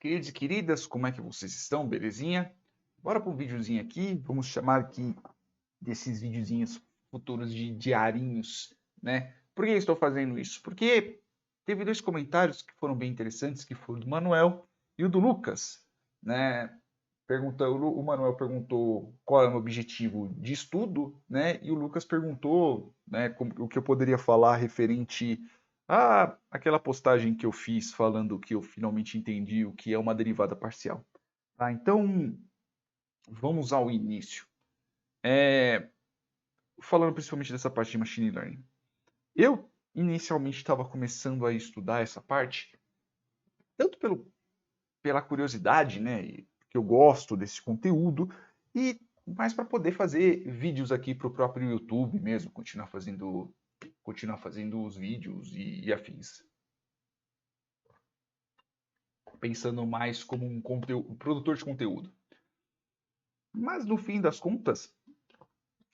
Queridos e queridas, como é que vocês estão? Belezinha? Bora para um videozinho aqui, vamos chamar aqui desses videozinhos futuros de diarinhos, né? Por que eu estou fazendo isso? Porque teve dois comentários que foram bem interessantes, que foram do Manuel e o do Lucas, né? O Manuel perguntou qual é o meu objetivo de estudo, né? E o Lucas perguntou, né, o que eu poderia falar referente àquela postagem que eu fiz falando que eu finalmente entendi o que é uma derivada parcial. Tá? Então, vamos ao início. Falando principalmente dessa parte de machine learning. Eu inicialmente estava começando a estudar essa parte, tanto pela curiosidade, né? Que eu gosto desse conteúdo, e mais para poder fazer vídeos aqui para o próprio YouTube mesmo, continuar fazendo os vídeos e afins. Pensando mais como um produtor de conteúdo. Mas no fim das contas,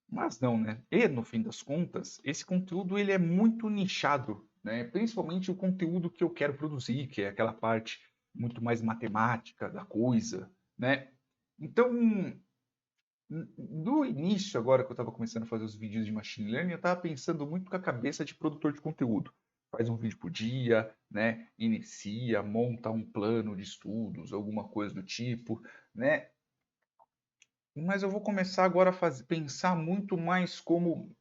mas não, né? E no fim das contas, esse conteúdo ele é muito nichado, né? Principalmente o conteúdo que eu quero produzir, que é aquela parte muito mais matemática da coisa, né? Então, do início, agora que eu estava começando a fazer os vídeos de machine learning, eu estava pensando muito com a cabeça de produtor de conteúdo. Faz um vídeo por dia, né? Inicia, monta um plano de estudos, alguma coisa do tipo, né? Mas eu vou começar agora a pensar muito mais como,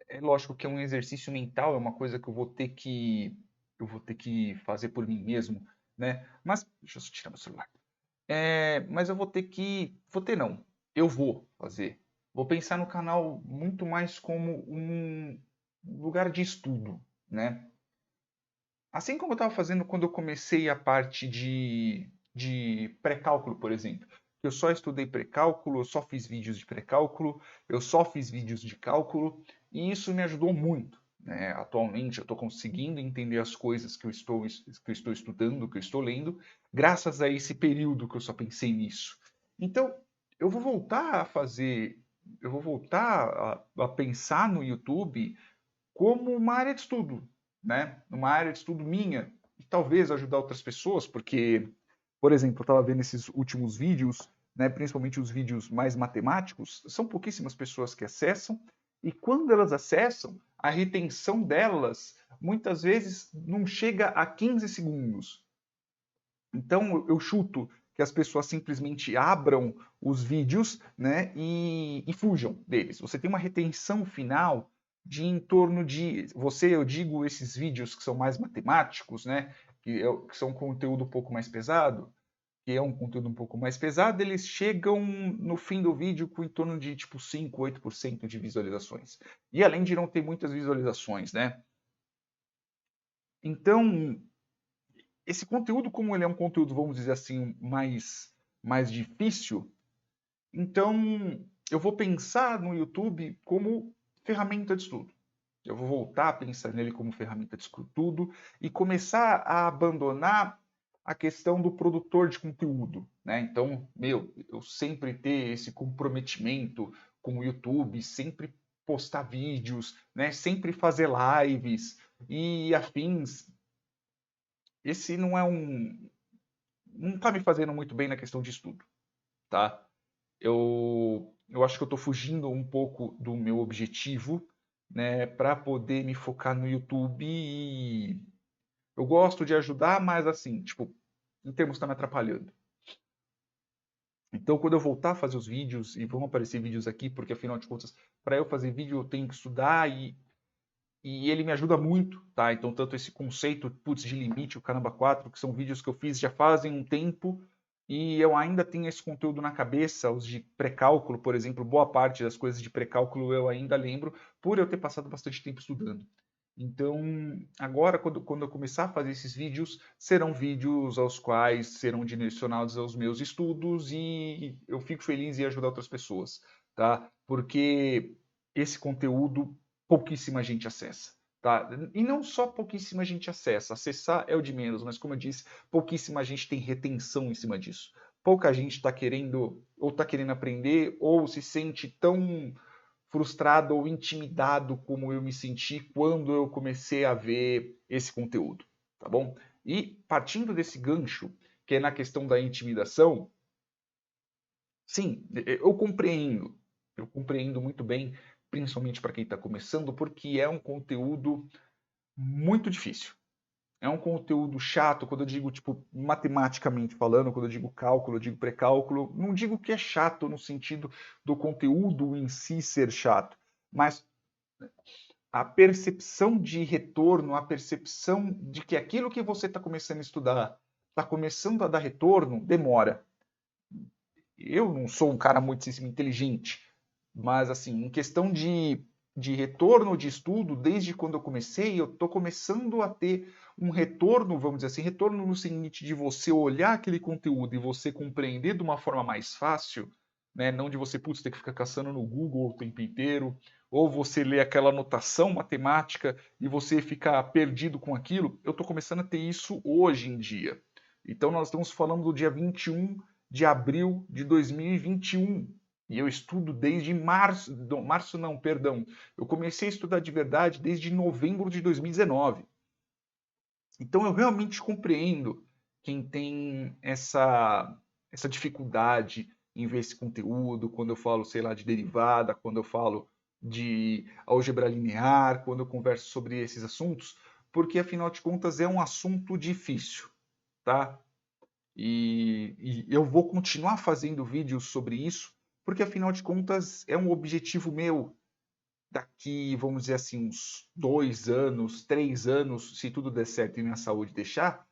é lógico que é um exercício mental, é uma coisa que eu vou ter que fazer por mim mesmo, né? Mas deixa eu só tirar meu celular. Mas eu vou ter não, eu vou fazer. Vou pensar no canal muito mais como um lugar de estudo, né? Assim como eu estava fazendo quando eu comecei a parte de pré-cálculo, por exemplo. Eu só estudei pré-cálculo, eu só fiz vídeos de pré-cálculo, eu só fiz vídeos de cálculo, e isso me ajudou muito, né? Atualmente eu estou conseguindo entender as coisas que eu estou estudando, que eu estou lendo, graças a esse período que eu só pensei nisso. Então, eu vou voltar a fazer, eu vou voltar a pensar no YouTube como uma área de estudo, né? Uma área de estudo minha, e talvez ajudar outras pessoas, porque, por exemplo, eu estava vendo esses últimos vídeos, né, principalmente os vídeos mais matemáticos, são pouquíssimas pessoas que acessam, e quando elas acessam, a retenção delas muitas vezes não chega a 15 segundos. Então eu chuto que as pessoas simplesmente abram os vídeos, né, e fujam deles. Você tem uma retenção final de em torno de eu digo esses vídeos que são mais matemáticos, né, que são conteúdo um pouco mais pesado, que é um conteúdo um pouco mais pesado, eles chegam no fim do vídeo com em torno de tipo 5, 8% de visualizações. E além de não ter muitas visualizações, né? Então, esse conteúdo, como ele é um conteúdo, vamos dizer assim, mais difícil, então eu vou pensar no YouTube como ferramenta de estudo. Eu vou voltar a pensar nele como ferramenta de estudo e começar a abandonar a questão do produtor de conteúdo, né? Então, eu sempre ter esse comprometimento com o YouTube, sempre postar vídeos, né? Sempre fazer lives e afins. Esse não está me fazendo muito bem na questão de estudo, tá? Eu acho que eu estou fugindo um pouco do meu objetivo, né, para poder me focar no YouTube e eu gosto de ajudar, mas assim, tipo, em termos está me atrapalhando. Então, quando eu voltar a fazer os vídeos, e vão aparecer vídeos aqui, porque afinal de contas, para eu fazer vídeo eu tenho que estudar e ele me ajuda muito, tá? Então, tanto esse conceito, putz, de limite, o Caramba 4, que são vídeos que eu fiz já fazem um tempo, e eu ainda tenho esse conteúdo na cabeça, os de pré-cálculo, por exemplo, boa parte das coisas de pré-cálculo eu ainda lembro, por eu ter passado bastante tempo estudando. Então, agora, quando eu começar a fazer esses vídeos, serão vídeos aos quais serão direcionados aos meus estudos e eu fico feliz em ajudar outras pessoas, tá? Porque esse conteúdo pouquíssima gente acessa, tá? E não só pouquíssima gente acessa, acessar é o de menos, mas como eu disse, pouquíssima gente tem retenção em cima disso. Pouca gente está querendo aprender, ou se sente tão frustrado ou intimidado como eu me senti quando eu comecei a ver esse conteúdo, tá bom? E partindo desse gancho, que é na questão da intimidação, sim, eu compreendo. Eu compreendo muito bem, principalmente para quem está começando, porque é um conteúdo muito difícil. É um conteúdo chato, quando eu digo, tipo, matematicamente falando, quando eu digo cálculo, eu digo pré-cálculo, não digo que é chato no sentido do conteúdo em si ser chato, mas a percepção de retorno, a percepção de que aquilo que você está começando a estudar está começando a dar retorno, demora. Eu não sou um cara muitíssimo inteligente, mas assim, em questão de retorno de estudo, desde quando eu comecei, eu estou começando a ter um retorno, vamos dizer assim, retorno no seguinte de você olhar aquele conteúdo e você compreender de uma forma mais fácil, né? Não de você, putz, ter que ficar caçando no Google o tempo inteiro, ou você ler aquela anotação matemática e você ficar perdido com aquilo. Eu estou começando a ter isso hoje em dia. Então nós estamos falando do dia 21 de abril de 2021. E eu estudo desde março, março não, perdão. Eu comecei a estudar de verdade desde novembro de 2019. Então eu realmente compreendo quem tem essa dificuldade em ver esse conteúdo, quando eu falo, sei lá, de derivada, quando eu falo de álgebra linear, quando eu converso sobre esses assuntos, porque afinal de contas é um assunto difícil, tá? E eu vou continuar fazendo vídeos sobre isso, porque afinal de contas é um objetivo meu daqui, vamos dizer assim, uns 2 anos, 3 anos, se tudo der certo e minha saúde deixar,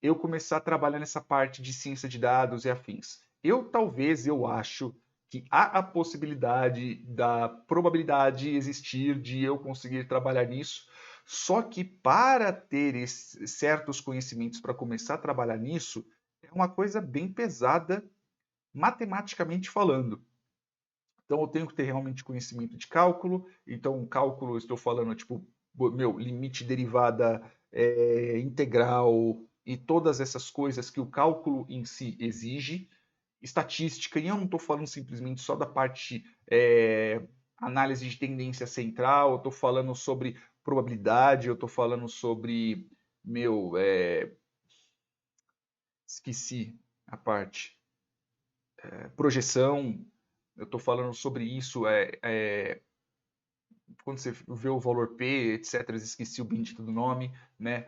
eu começar a trabalhar nessa parte de ciência de dados e afins. Eu acho que há a possibilidade da probabilidade existir de eu conseguir trabalhar nisso, só que para ter certos conhecimentos para começar a trabalhar nisso, é uma coisa bem pesada, matematicamente falando. Então eu tenho que ter realmente conhecimento de cálculo. Então, cálculo, estou falando, tipo, meu, limite derivada integral e todas essas coisas que o cálculo em si exige. Estatística, e eu não estou falando simplesmente só da parte análise de tendência central, eu estou falando sobre probabilidade, eu estou falando sobre, meu, esqueci a parte, projeção, eu estou falando sobre isso, quando você vê o valor P, etc., esqueci o bendito do nome, né?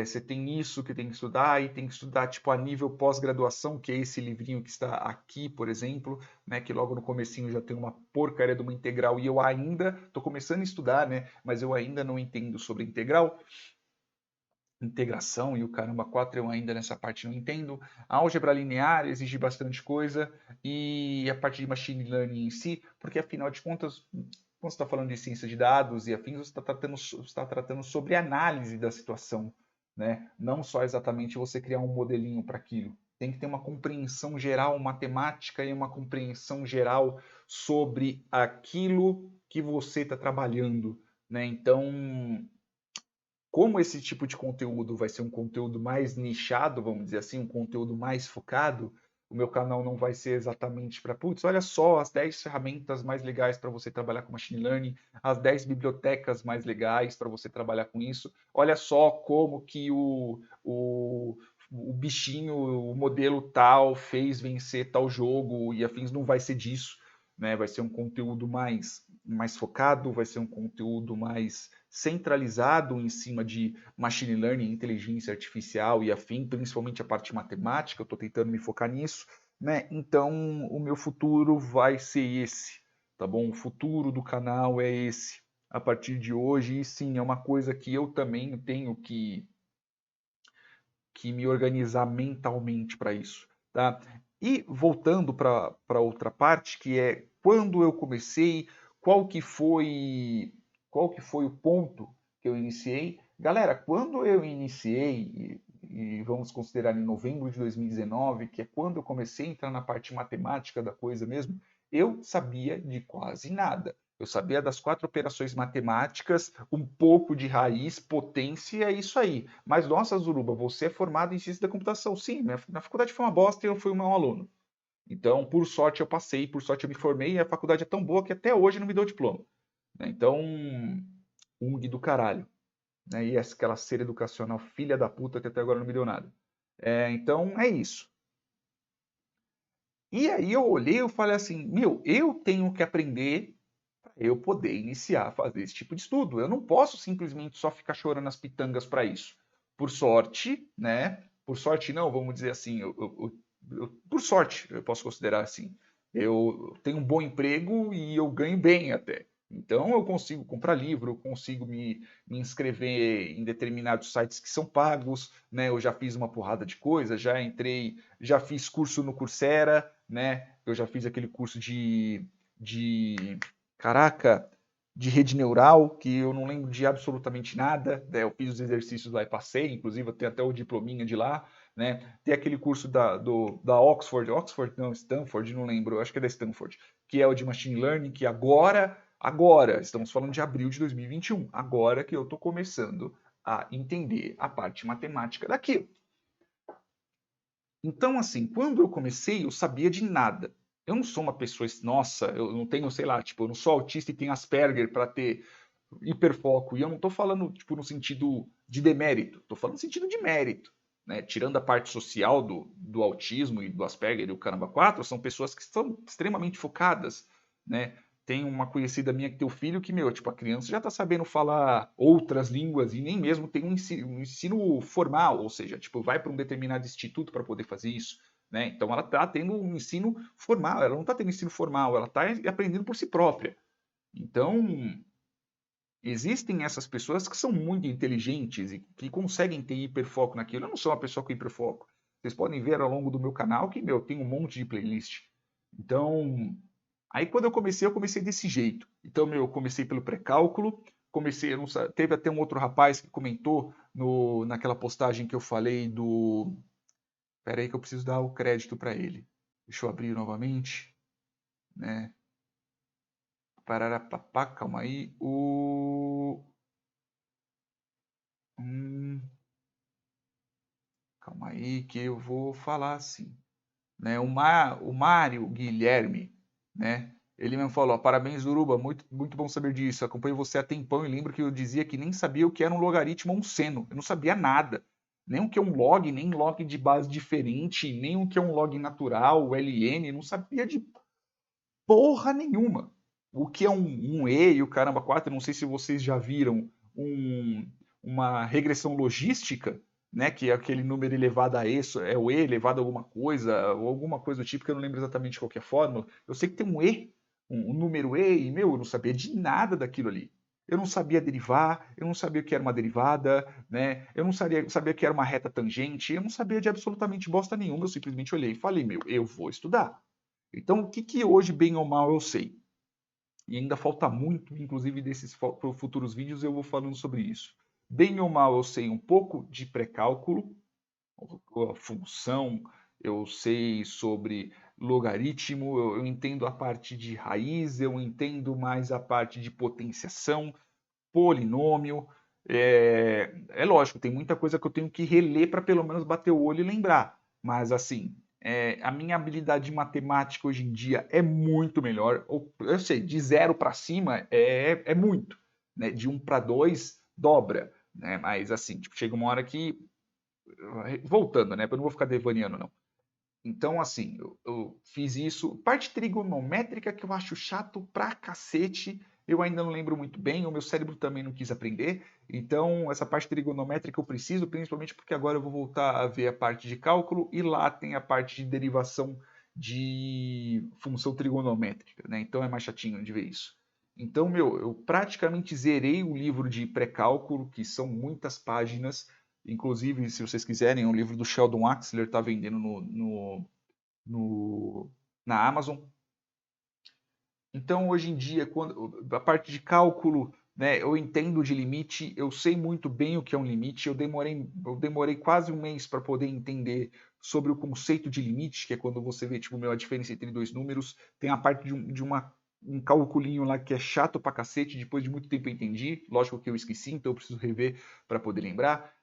Você tem isso que tem que estudar e tem que estudar tipo a nível pós-graduação, que é esse livrinho que está aqui, por exemplo, né? Que logo no comecinho já tem uma porcaria de uma integral e eu ainda estou começando a estudar, né? Mas eu ainda não entendo sobre integral. Integração e o caramba 4 eu ainda nessa parte não entendo. A álgebra linear exige bastante coisa e a parte de machine learning em si, porque afinal de contas, quando você está falando de ciência de dados e afins, você está tratando sobre análise da situação, né? Não só exatamente você criar um modelinho para aquilo. Tem que ter uma compreensão geral matemática e uma compreensão geral sobre aquilo que você está trabalhando, né? Então, como esse tipo de conteúdo vai ser um conteúdo mais nichado, vamos dizer assim, um conteúdo mais focado, o meu canal não vai ser exatamente para, putz, olha só as 10 ferramentas mais legais para você trabalhar com machine learning, as 10 bibliotecas mais legais para você trabalhar com isso. Olha só como que o bichinho, o modelo tal fez vencer tal jogo e afins, não vai ser disso, né? Vai ser um conteúdo mais focado, vai ser um conteúdo mais centralizado em cima de machine learning, inteligência artificial e afim, principalmente a parte matemática, eu estou tentando me focar nisso, né? Então, o meu futuro vai ser esse, tá bom? O futuro do canal é esse, a partir de hoje, e sim, é uma coisa que eu também tenho que me organizar mentalmente para isso, tá? E voltando para outra parte, que é quando eu comecei, qual que foi o ponto que eu iniciei? Galera, quando eu iniciei, e vamos considerar em novembro de 2019, que é quando eu comecei a entrar na parte matemática da coisa mesmo, eu sabia de quase nada. Eu sabia das 4 operações matemáticas, um pouco de raiz, potência, é isso aí. Mas, nossa, Zuruba, você é formado em ciência da computação. Sim, minha faculdade foi uma bosta e eu fui um mau aluno. Então, por sorte, eu passei, por sorte, eu me formei e a faculdade é tão boa que até hoje não me deu diploma. Né? Então, UNG do caralho. Né? E aquela ser educacional filha da puta que até agora não me deu nada. Então, é isso. E aí eu olhei e falei assim, meu, eu tenho que aprender para eu poder iniciar a fazer esse tipo de estudo. Eu não posso simplesmente só ficar chorando as pitangas para isso. Por sorte, né? Por sorte não, vamos dizer assim, por sorte, eu posso considerar assim. Eu tenho um bom emprego e eu ganho bem até. Então eu consigo comprar livro, eu consigo me inscrever em determinados sites que são pagos, né? Eu já fiz uma porrada de coisa, já entrei, já fiz curso no Coursera, né? Eu já fiz aquele curso de caraca, de rede neural, que eu não lembro de absolutamente nada, né? Eu fiz os exercícios lá e passei, inclusive eu tenho até o diplominha de lá, né? Tem aquele curso da Oxford não, Stanford, não lembro, acho que é da Stanford, que é o de Machine Learning, que agora, estamos falando de abril de 2021, agora que eu estou começando a entender a parte matemática daquilo. Então, assim, quando eu comecei, eu sabia de nada. Eu não sou uma pessoa, nossa, eu não tenho, sei lá, tipo, eu não sou autista e tenho Asperger para ter hiperfoco. E eu não estou falando, tipo, no sentido de demérito, estou falando no sentido de mérito. Né? Tirando a parte social do autismo e do Asperger e o Caramba 4, são pessoas que são extremamente focadas, né? Tem uma conhecida minha que tem um filho que, meu, tipo, a criança já está sabendo falar outras línguas e nem mesmo tem um ensino formal, ou seja, tipo, vai para um determinado instituto para poder fazer isso, né? Então ela está tendo um ensino formal, ela não está tendo ensino formal, ela está aprendendo por si própria. Então, existem essas pessoas que são muito inteligentes e que conseguem ter hiperfoco naquilo. Eu não sou uma pessoa com hiperfoco. Vocês podem ver ao longo do meu canal que, meu, tem um monte de playlist. Então, aí quando eu comecei desse jeito. Então, meu, eu comecei pelo pré-cálculo, comecei, teve até um outro rapaz que comentou naquela postagem que eu falei do... Espera aí que eu preciso dar o crédito para ele. Deixa eu abrir novamente, né? Pararapapá, calma aí. Hum, calma aí que eu vou falar assim. Né? O Mário Guilherme, né? Ele mesmo falou: parabéns, Uruba, muito bom saber disso. Acompanho você há tempão e lembro que eu dizia que nem sabia o que era um logaritmo ou um seno. Eu não sabia nada. Nem o que é um log, nem log de base diferente, nem o que é um log natural, o LN, não sabia de porra nenhuma. O que é um E e o caramba 4, não sei se vocês já viram uma regressão logística, né, que é aquele número elevado a E, é o E elevado a alguma coisa, ou alguma coisa do tipo, que eu não lembro exatamente qual que é a fórmula. Eu sei que tem um E, um número E, e, meu, eu não sabia de nada daquilo ali. Eu não sabia derivar, eu não sabia o que era uma derivada, né? Eu não sabia o que era uma reta tangente, eu não sabia de absolutamente bosta nenhuma, eu simplesmente olhei e falei, meu, eu vou estudar. Então, o que, que hoje, bem ou mal, eu sei? E ainda falta muito, inclusive desses futuros vídeos eu vou falando sobre isso. Bem ou mal, eu sei um pouco de pré-cálculo, a função, eu sei sobre logaritmo, eu entendo a parte de raiz, eu entendo mais a parte de potenciação, polinômio. É lógico, tem muita coisa que eu tenho que reler para pelo menos bater o olho e lembrar. Mas assim, a minha habilidade de matemática hoje em dia é muito melhor. Eu sei, de 0 para cima é muito. Né? De 1 para 2 dobra. Né? Mas assim, tipo, chega uma hora que. Voltando, né? Eu não vou ficar devaneando, não. Então, assim, eu fiz isso. Parte trigonométrica que eu acho chato pra cacete, eu ainda não lembro muito bem, o meu cérebro também não quis aprender. Então, essa parte trigonométrica eu preciso, principalmente porque agora eu vou voltar a ver a parte de cálculo e lá tem a parte de derivação de função trigonométrica, né? Então é mais chatinho de ver isso. Então, meu, eu praticamente zerei o livro de pré-cálculo, que são muitas páginas. Inclusive, se vocês quiserem, é um livro do Sheldon Axler, está vendendo no, na Amazon. Então, hoje em dia, quando a parte de cálculo, né, eu entendo de limite, eu sei muito bem o que é um limite. Eu demorei quase um mês para poder entender sobre o conceito de limite, que é quando você vê tipo, a diferença entre dois números. Tem a parte um calculinho lá que é chato pra cacete, depois de muito tempo eu entendi. Lógico que eu esqueci, então eu preciso rever para poder lembrar.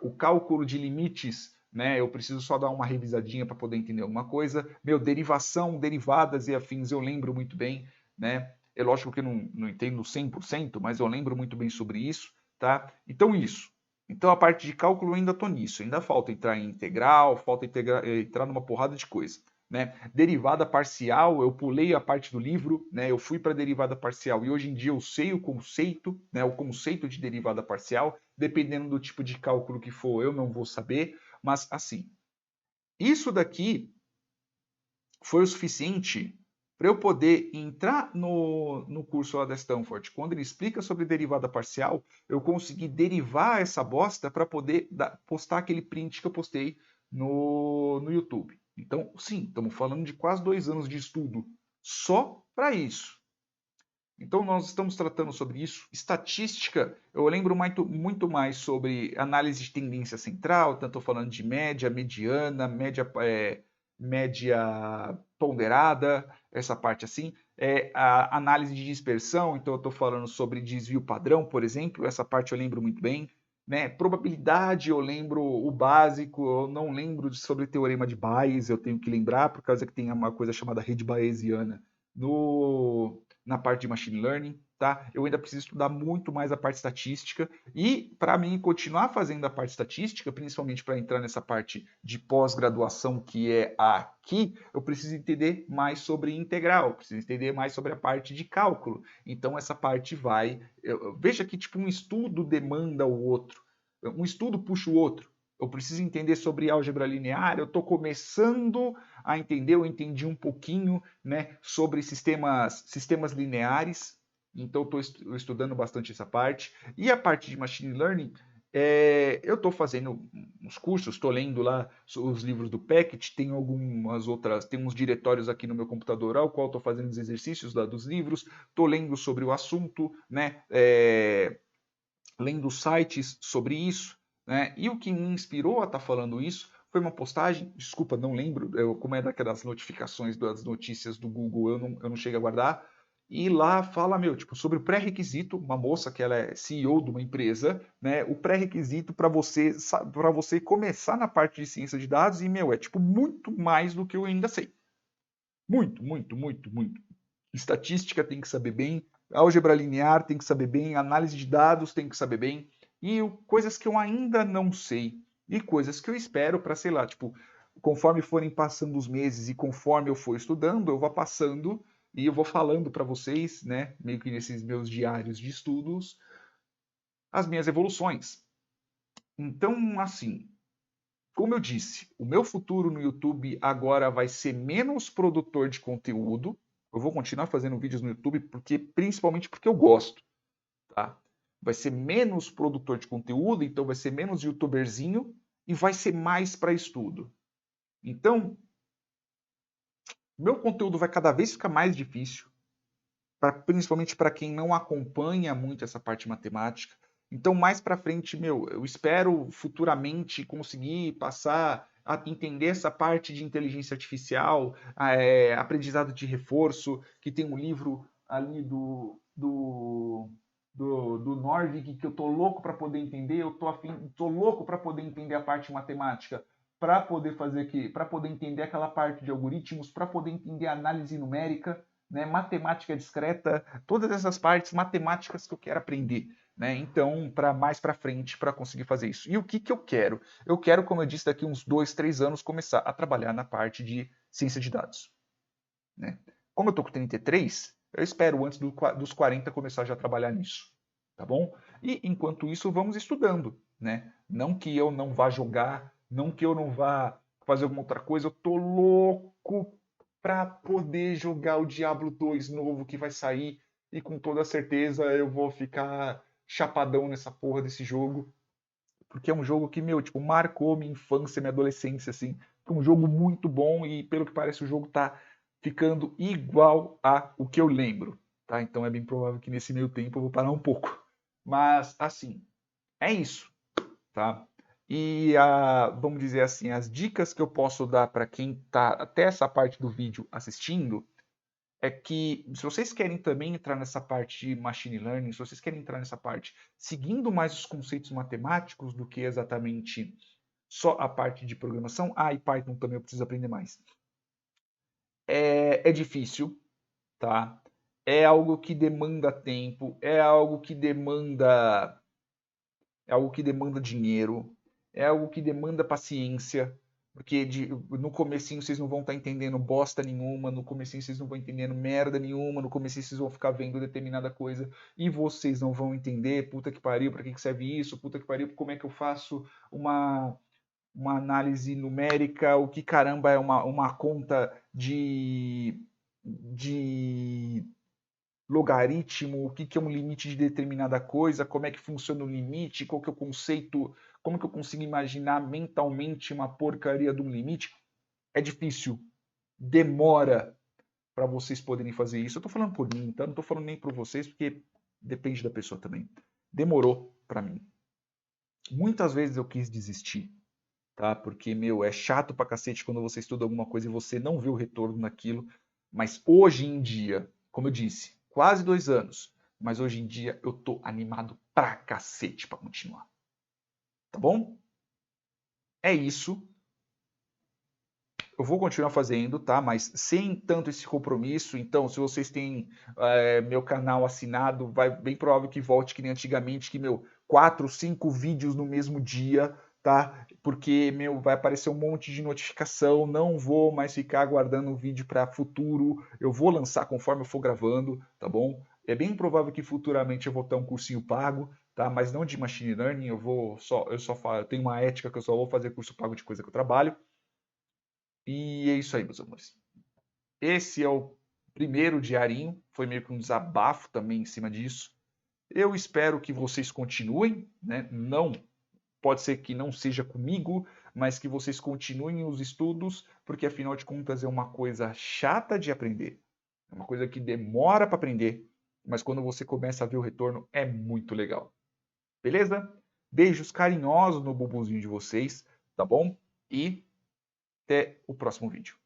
O cálculo de limites, né? Eu preciso só dar uma revisadinha para poder entender alguma coisa. Meu, derivação, derivadas e afins eu lembro muito bem, né? É lógico que eu não entendo 100%, mas eu lembro muito bem sobre isso, tá? Então isso, Então a parte de cálculo eu ainda estou nisso, ainda falta entrar em integral, falta entrar numa porrada de coisa. Né? Derivada parcial, eu pulei a parte do livro, né? Eu fui para derivada parcial e hoje em dia eu sei o conceito, né? O conceito de derivada parcial, dependendo do tipo de cálculo que for, eu não vou saber, mas assim, isso daqui foi o suficiente para eu poder entrar no curso lá da Stanford. Quando ele explica sobre derivada parcial, eu consegui derivar essa bosta para poder postar aquele print que eu postei no YouTube. Então, sim, estamos falando de quase 2 anos de estudo só para isso. Então, nós estamos tratando sobre isso. Estatística, eu lembro muito mais sobre análise de tendência central, tanto falando de média, mediana, média ponderada, essa parte assim. A análise de dispersão, então eu estou falando sobre desvio padrão, por exemplo, essa parte eu lembro muito bem. Né? Probabilidade, eu lembro o básico, eu não lembro sobre teorema de Bayes, eu tenho que lembrar, por causa que tem uma coisa chamada rede bayesiana na parte de machine learning, tá? Eu ainda preciso estudar muito mais a parte estatística e para mim continuar fazendo a parte estatística, principalmente para entrar nessa parte de pós-graduação que é aqui, eu preciso entender mais sobre integral, preciso entender mais sobre a parte de cálculo. Então essa parte veja que tipo um estudo demanda o outro, um estudo puxa o outro. Eu preciso entender sobre álgebra linear, eu estou começando a entender, eu entendi um pouquinho, né, sobre sistemas lineares, então estou estudando bastante essa parte. E a parte de machine learning, eu estou fazendo uns cursos, estou lendo lá os livros do Packet, tem algumas outras, tem uns diretórios aqui no meu computador ao qual estou fazendo os exercícios lá dos livros, estou lendo sobre o assunto, né, lendo sites sobre isso, né? E o que me inspirou a estar falando isso foi uma postagem, desculpa, não lembro, como é daquelas notificações das notícias do Google, eu não chego a guardar, e lá fala, tipo, sobre o pré-requisito, uma moça que ela é CEO de uma empresa, né? O pré-requisito para você começar na parte de ciência de dados, e, é tipo muito mais do que eu ainda sei. Muito, muito, muito, muito. Estatística tem que saber bem, álgebra linear tem que saber bem, análise de dados tem que saber bem, e coisas que eu ainda não sei, e coisas que eu espero para, sei lá, tipo, conforme forem passando os meses e conforme eu for estudando, eu vou passando e eu vou falando para vocês, né, meio que nesses meus diários de estudos, as minhas evoluções. Então, assim, como eu disse, o meu futuro no YouTube agora vai ser menos produtor de conteúdo. Eu vou continuar fazendo vídeos no YouTube principalmente porque eu gosto, tá? Vai ser menos produtor de conteúdo, então vai ser menos youtuberzinho e vai ser mais para estudo. Então, meu conteúdo vai cada vez ficar mais difícil, principalmente para quem não acompanha muito essa parte matemática. Então, mais para frente, eu espero futuramente conseguir passar a entender essa parte de inteligência artificial, aprendizado de reforço, que tem um livro ali do Norvig que eu tô louco para poder entender, tô louco para poder entender a parte matemática, para poder para poder entender aquela parte de algoritmos, para poder entender a análise numérica, né, matemática discreta, todas essas partes matemáticas que eu quero aprender. Né? Então, mais para frente, para conseguir fazer isso. E o que eu quero? Eu quero, como eu disse, daqui uns 2, 3 anos, começar a trabalhar na parte de ciência de dados. Né? Como eu estou com 33, eu espero antes dos 40 começar já a trabalhar nisso. Tá bom? E enquanto isso, vamos estudando. Né? Não que eu não vá jogar, não que eu não vá fazer alguma outra coisa, eu tô louco para poder jogar o Diablo 2 novo que vai sair e com toda certeza eu vou ficar chapadão nessa porra desse jogo, porque é um jogo que, tipo, marcou minha infância, minha adolescência, assim. É um jogo muito bom e, pelo que parece, o jogo tá ficando igual a o que eu lembro, tá? Então é bem provável que nesse meio tempo eu vou parar um pouco. Mas, assim, é isso, tá? E vamos dizer assim, as dicas que eu posso dar para quem está até essa parte do vídeo assistindo é que se vocês querem também entrar nessa parte de machine learning, se vocês querem entrar nessa parte seguindo mais os conceitos matemáticos do que exatamente só a parte de programação, e Python também eu preciso aprender mais. É difícil, tá? É algo que demanda tempo, é algo que demanda é algo que demanda dinheiro, é algo que demanda paciência, porque no comecinho vocês não vão estar entendendo bosta nenhuma, no comecinho vocês não vão entendendo merda nenhuma, no comecinho vocês vão ficar vendo determinada coisa e vocês não vão entender, puta que pariu, para que serve isso, puta que pariu, como é que eu faço uma análise numérica, o que caramba é uma conta de logaritmo, o que é um limite de determinada coisa, como é que funciona o limite, qual que é o conceito, como que eu consigo imaginar mentalmente uma porcaria de um limite. É difícil, demora para vocês poderem fazer isso. Eu estou falando por mim, tá? Não estou falando nem por vocês, porque depende da pessoa também. Demorou para mim. Muitas vezes eu quis desistir, tá? Porque, meu, é chato pra cacete quando você estuda alguma coisa e você não vê o retorno naquilo. Mas hoje em dia, como eu disse, quase 2 anos, mas hoje em dia eu tô animado pra cacete pra continuar. Tá bom? É isso. Eu vou continuar fazendo, tá? Mas sem tanto esse compromisso. Então, se vocês têm meu canal assinado, vai bem provável que volte que nem antigamente, que, meu, 4, 5 vídeos no mesmo dia, tá? Porque, meu, vai aparecer um monte de notificação, não vou mais ficar aguardando o vídeo para futuro. Eu vou lançar conforme eu for gravando, tá bom? É bem provável que futuramente eu vou ter um cursinho pago, tá? Mas não de machine learning, eu tenho uma ética que eu só vou fazer curso pago de coisa que eu trabalho. E é isso aí, meus amores. Esse é o primeiro diarinho, foi meio que um desabafo também em cima disso. Eu espero que vocês continuem, né? Não pode ser que não seja comigo, mas que vocês continuem os estudos, porque afinal de contas é uma coisa chata de aprender, é uma coisa que demora para aprender, mas quando você começa a ver o retorno é muito legal. Beleza? Beijos carinhosos no bumbumzinho de vocês, tá bom? E até o próximo vídeo.